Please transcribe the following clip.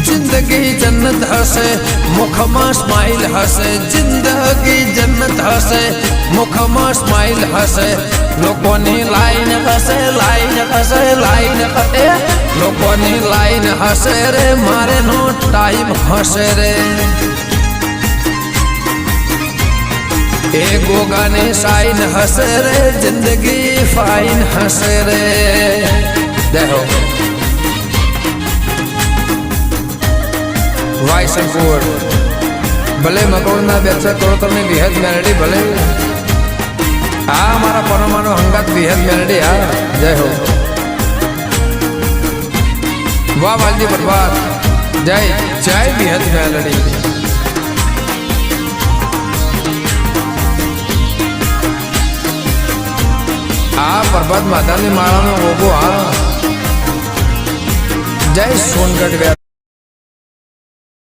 जिंदगी जन्नत हसे मुखमा स्माइल हसे जिंदगी जन्नत हसे मुखमा स्माइल हसे लोकोनी लाइन हसे लाइन हसे लाइन हसे लोकोनी लाइन हसे रे मारे नो टाइम हसे रे ए गोगानी साइन हसे रे जिंदगी फाइन हसे रे देखो वाई संकुर भले मकोड़ना बेचा करोतर ने विहद मेलडी भले आ हमारा परमाणु हंगात विहद मेलडी आ जय हो वाह वालजी बर्बाद जय जय विहद मेलडी आ बर्बाद माता ने मारा में वो आ जय सोनगढ़